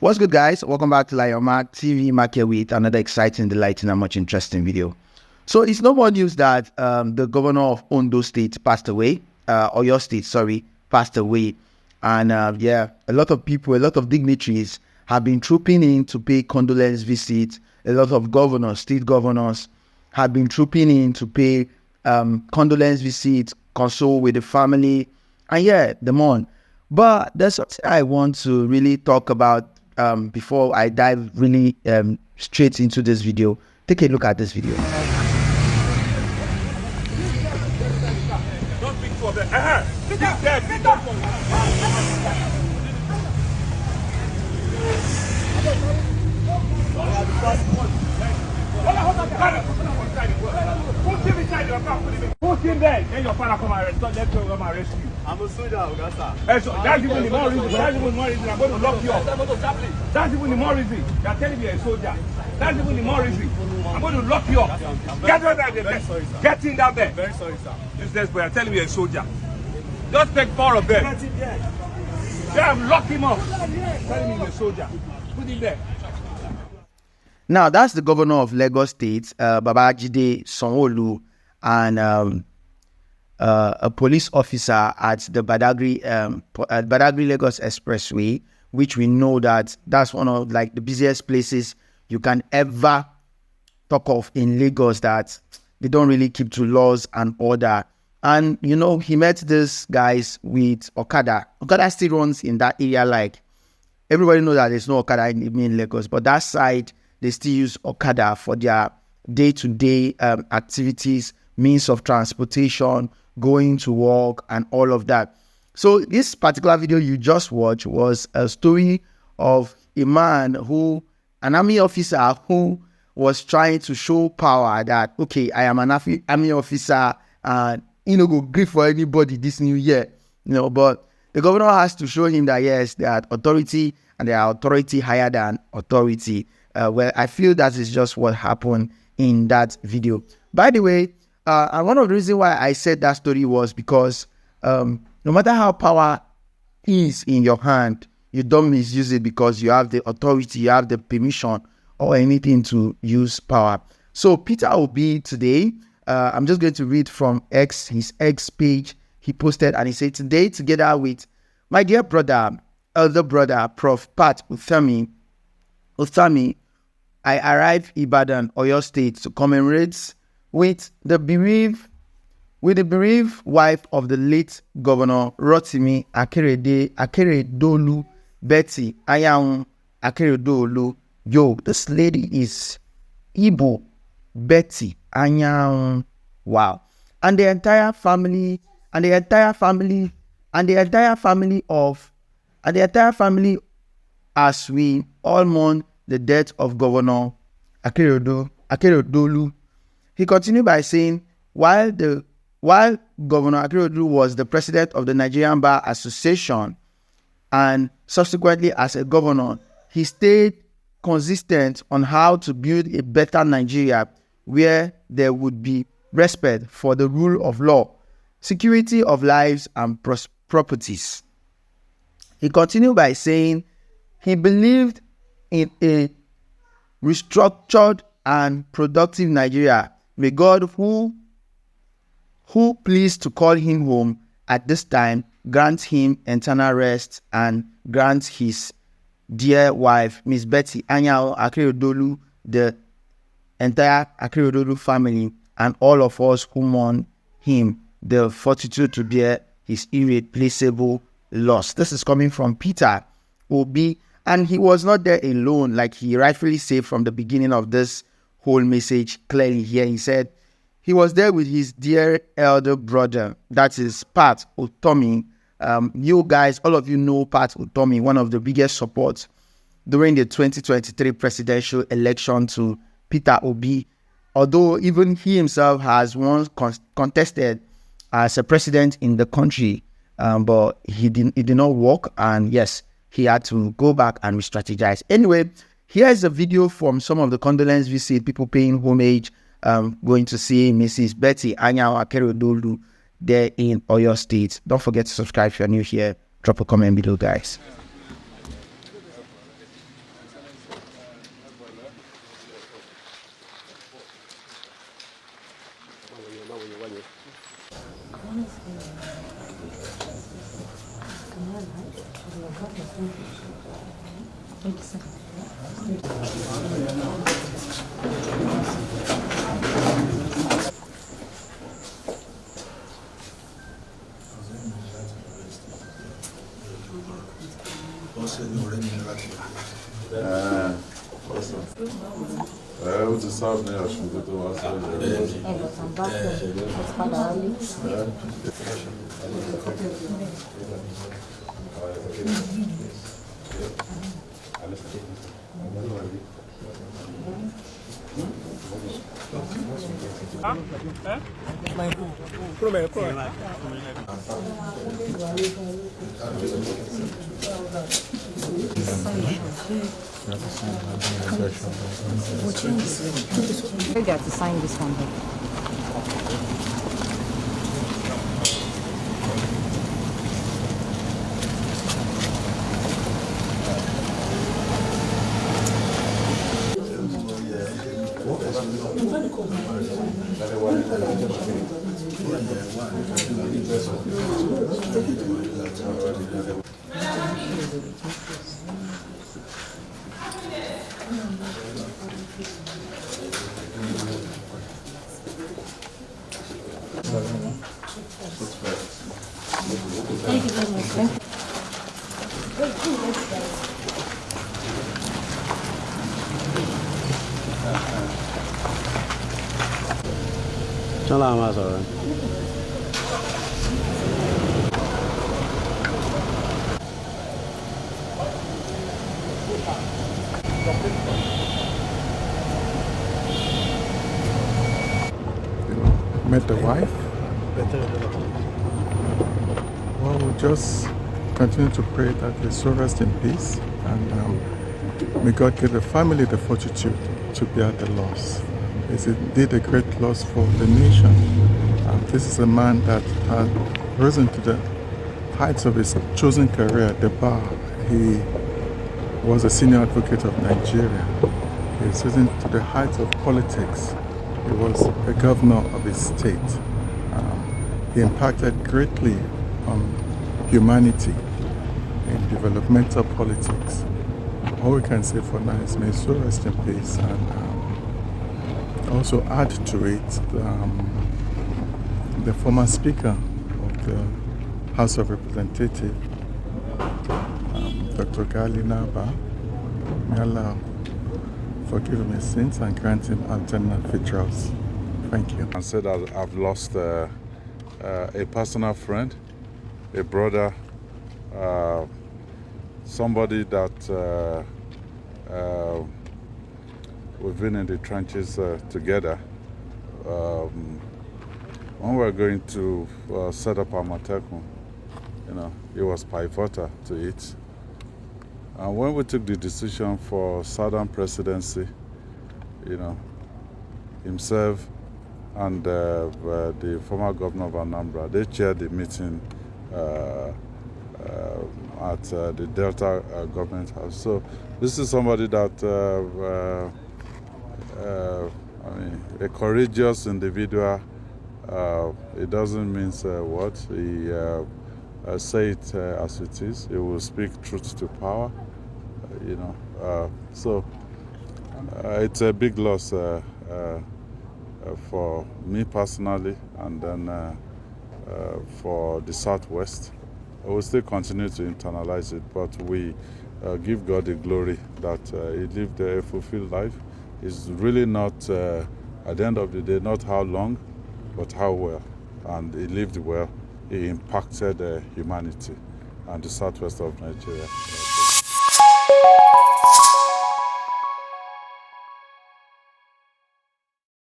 What's good, guys? Welcome back to Lion TV Market with another exciting, delighting, and much interesting video. So it's no more news that the governor of Ondo State passed away, Oyo State, sorry, passed away. And yeah, a lot of people, a lot of dignitaries have been trooping in to pay condolence visits. A lot of governors, state governors, have been trooping in to pay condolence visits, console with the family, and yeah, the mourn. But there's something I want to really talk about before I dive really straight into this video. Take a look at this video. Put him there, then your father come and arrest you. I'm a soldier, Ogasa. That's even the more reason. That's even the more reason. I'm going to lock you up. That's even the more reason. You're telling me you're a soldier. That's even the more reason. I'm going to lock you up. Get down there. Very sorry, sir. Get in down there. Very sorry, sir. Useless boy, you're telling me you're a soldier. Just take 4 of them. Yeah, lock him up. Telling me you're a soldier. Put him there. Now, that's the governor of Lagos State, Babajide Sanwo-Olu, and a police officer at the Badagry Lagos Expressway, which we know that's one of like the busiest places you can ever talk of in Lagos, that they don't really keep to laws and order. And you know, he met these guys with Okada. Okada still runs in that area. Like, everybody knows that there's no Okada in Lagos, but that side, they still use Okada for their day-to-day activities, means of transportation, going to work, and all of that. So this particular video you just watched was a story of a man an army officer who was trying to show power that, okay, I am an army officer and go grief for anybody this new year. But the governor has to show him that, yes, they are authority and they are authority higher than authority. Well, I feel that is just what happened in that video. By the way, and one of the reasons why I said that story was because no matter how power is in your hand, you don't misuse it because you have the authority, you have the permission or anything to use power. So Peter Obi today, I'm just going to read from his X page. He posted and he said, today, together with my dear brother, elder brother, Prof. Pat Utomi, I arrived Ibadan, Oyo State to commemorate with the bereaved wife of the late Governor Rotimi Akeredolu, Betty Ayaun Akeredolu. Yo, this lady is Igbo, Betty Ayaun. Wow. And the entire family as we all mourn the death of Governor Akeredolu. He continued by saying, while Governor Akeredolu was the president of the Nigerian Bar Association and subsequently as a governor, he stayed consistent on how to build a better Nigeria where there would be respect for the rule of law, security of lives and properties. He continued by saying he believed in a restructured and productive Nigeria. May God, who pleased to call him home at this time, grant him eternal rest and grant his dear wife, Miss Betty Anyao Akeredolu, the entire Akeredolu family, and all of us who mourn him, the fortitude to bear his irreplaceable loss. This is coming from Peter Obi. And he was not there alone, like he rightfully said from the beginning of this whole message. Clearly here, he said he was there with his dear elder brother, that is Pat Utomi. You guys, all of you know Pat Utomi, one of the biggest supports during the 2023 presidential election to Peter Obi. Although even he himself has once contested as a president in the country, but it did not work. And yes, he had to go back and re-strategize. Anyway, here's a video from some of the condolence visit, people paying homage, going to see Mrs. Betty Anyao Akeredolu there in Oyo State. Don't forget to subscribe if you're new here. Drop a comment below, guys. Thank you, sir. O ti sáàbù ní ọ̀ṣun tó wá sí You got to sign this one. Thank you very much. Thank you. Met the wife. Well, we'll just continue to pray that the soul rest in peace, and may God give the family the fortitude to bear the loss. It's indeed a great loss for the nation. This is a man that had risen to the heights of his chosen career at the bar. He was a senior advocate of Nigeria. He's risen to the heights of politics. He was a governor of his state. He impacted greatly on humanity in developmental politics. All we can say for now is may his soul rest in peace, and also add to it the former Speaker of the House of Representatives, Dr. Gali Naba. May Allah forgive him his sins and grant him eternal victories. Thank you. And said that I've lost a personal friend, a brother, somebody that we've been in the trenches together. When we were going to set up our Amatekun, it was pivotal to it. And when we took the decision for Southern presidency, himself and the former governor of Anambra, they chaired the meeting at the Delta government house. So this is somebody that, a courageous individual. It doesn't mean what he say it as it is. He will speak truth to power. So it's a big loss for me personally, and then for the Southwest. I will still continue to internalize it, but we give God the glory that he lived a fulfilled life. It's really not, at the end of the day, not how long, but how well. And he lived well. He impacted humanity and the Southwest of Nigeria.